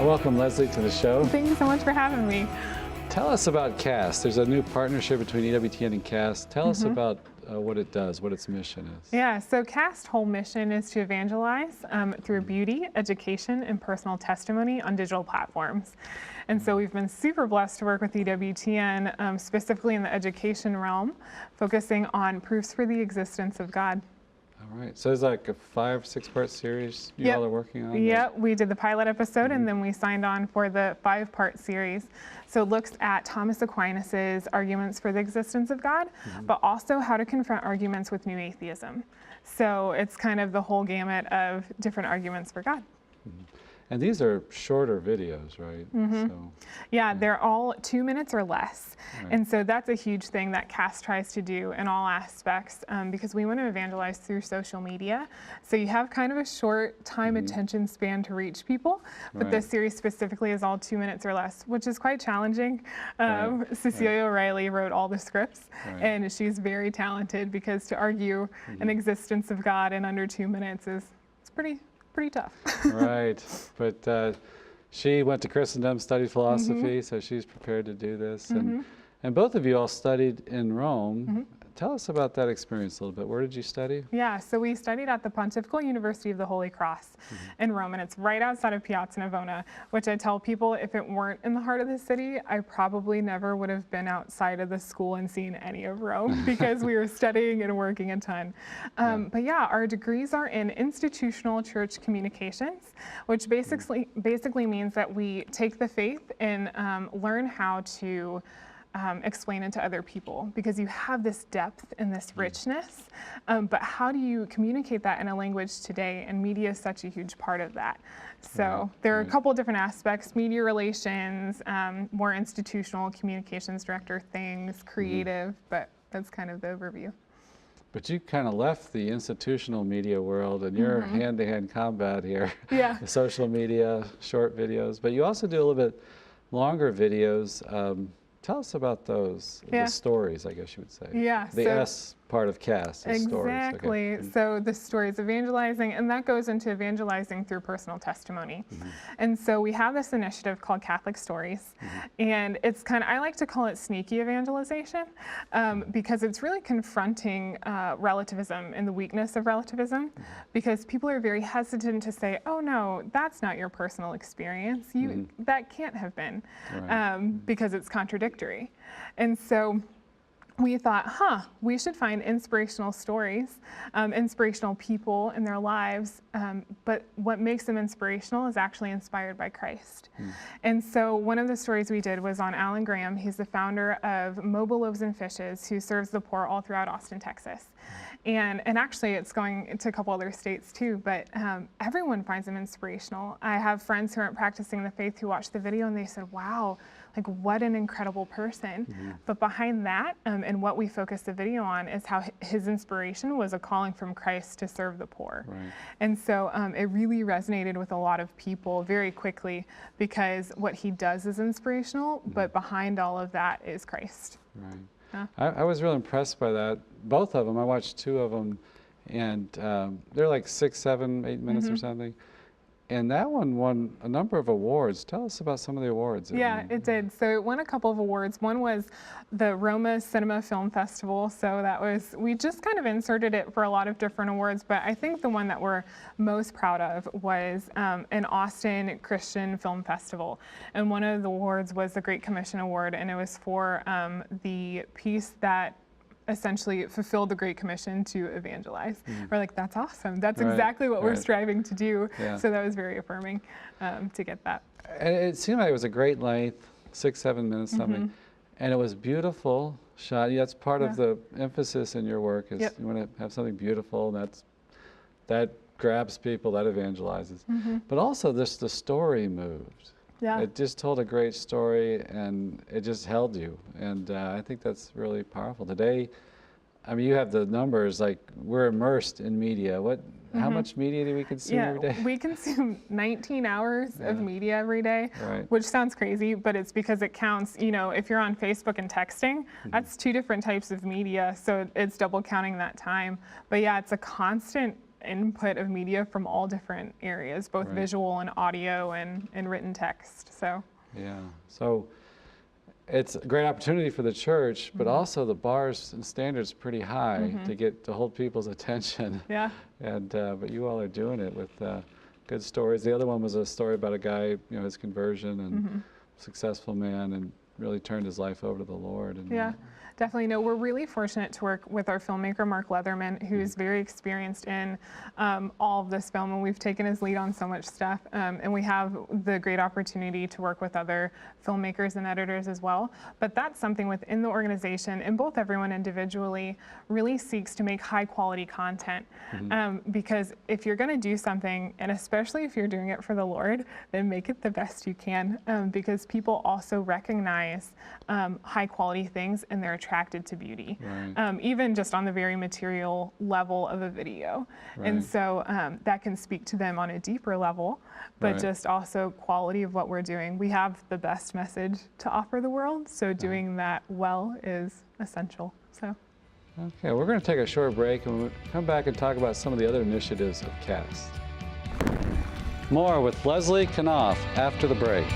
welcome, Leslie, to the show. Thank you so much for having me. Tell us about CAST. There's a new partnership between EWTN and CAST. Tell us about what it does, what its mission is. Yeah, so CAST's whole mission is to evangelize through beauty, education, and personal testimony on digital platforms. And so we've been super blessed to work with EWTN, specifically in the education realm, focusing on proofs for the existence of God. All right, so it's like a 5-6-part series you all are working on? Yeah, we did the pilot episode and then we signed on for the 5-part series. So it looks at Thomas Aquinas's arguments for the existence of God, but also how to confront arguments with new atheism. So it's kind of the whole gamut of different arguments for God. And these are shorter videos, right? So, yeah, they're all 2 minutes or less. Right. And so that's a huge thing that CAST tries to do in all aspects because we want to evangelize through social media. So you have kind of a short time attention span to reach people, but this series specifically is all 2 minutes or less, which is quite challenging. Cecilia O'Reilly wrote all the scripts, and she's very talented because to argue an existence of God in under 2 minutes is pretty tough. Right, but she went to Christendom, studied philosophy, so she's prepared to do this. And both of you all studied in Rome. Tell us about that experience a little bit. Where did you study? Yeah, so we studied at the Pontifical University of the Holy Cross in Rome, and it's right outside of Piazza Navona, which I tell people if it weren't in the heart of the city, I probably never would have been outside of the school and seen any of Rome because we were studying and working a ton. But yeah, our degrees are in institutional church communications, which basically means that we take the faith and learn how to explain it to other people because you have this depth and this richness, but how do you communicate that in a language today? And media is such a huge part of that. So there are a couple of different aspects: media relations, more institutional communications director things, creative, but that's kind of the overview. But you kind of left the institutional media world and you're hand-to-hand combat here. Yeah. Social media, short videos, but you also do a little bit longer videos. Tell us about those, the stories, I guess you would say. Yeah. The S part of CAST is stories. Exactly. Okay. So the stories evangelizing, and that goes into evangelizing through personal testimony. And so we have this initiative called Catholic Stories, and it's kind of, I like to call it sneaky evangelization because it's really confronting relativism and the weakness of relativism because people are very hesitant to say, oh no, that's not your personal experience. That can't have been because it's contradictory. And so we thought, we should find inspirational stories, inspirational people in their lives, but what makes them inspirational is actually inspired by Christ. And so one of the stories we did was on Alan Graham. He's the founder of Mobile Loaves and Fishes, who serves the poor all throughout Austin, Texas. And actually it's going to a couple other states too, but everyone finds him inspirational. I have friends who aren't practicing the faith who watched the video and they said, wow, like what an incredible person. But behind that and what we focused the video on is how his inspiration was a calling from Christ to serve the poor. And so it really resonated with a lot of people very quickly because what he does is inspirational, but behind all of that is Christ. I was really impressed by that. Both of them, I watched 2 of them, and they're like 6, 7, 8 minutes or something. And that one won a number of awards. Tell us about some of the awards. Yeah, it did. So it won a couple of awards. One was the Roma Cinema Film Festival. So that was, we just kind of inserted it for a lot of different awards, but I think the one that we're most proud of was an Austin Christian Film Festival. And one of the awards was the Great Commission Award, and it was for the piece that essentially fulfilled the Great Commission to evangelize. We're like, that's awesome. That's exactly what we're striving to do. So that was very affirming to get that. And it seemed like it was a great length, 6, 7 minutes something. And it was beautiful shot. That's part of the emphasis in your work is you want to have something beautiful that grabs people, that evangelizes. But also the story moved. It just told a great story and it just held you. And I think that's really powerful. Today, I mean, you have the numbers, like we're immersed in media. How much media do we consume every day? We consume 19 hours of media every day, which sounds crazy, but it's because it counts, you know, if you're on Facebook and texting, that's 2 different types of media. So it's double counting that time. But yeah, it's a constant input of media from all different areas, both Right. visual and audio and written text. So Yeah. So it's a great opportunity for the church, but also the bars and standards pretty high to hold people's attention. yeah. And but you all are doing it with good stories. The other one was a story about a guy, his conversion and successful man, and really turned his life over to the Lord. And, Yeah, definitely. No, we're really fortunate to work with our filmmaker, Mark Leatherman, who's very experienced in all of this film, and we've taken his lead on so much stuff. And we have the great opportunity to work with other filmmakers and editors as well. But that's something within the organization, and both everyone individually really seeks to make high quality content. Because if you're going to do something, and especially if you're doing it for the Lord, then make it the best you can, because people also recognize high quality things, and they're attracted to beauty, Right. even just on the very material level of a video. And Right. so that can speak to them on a deeper level, but Right. just also quality of what we're doing. We have the best message to offer the world, so doing that well is essential. So. Okay, we're going to take a short break, and we'll come back and talk about some of the other initiatives of CAST. More with Leslie Knopf after the break.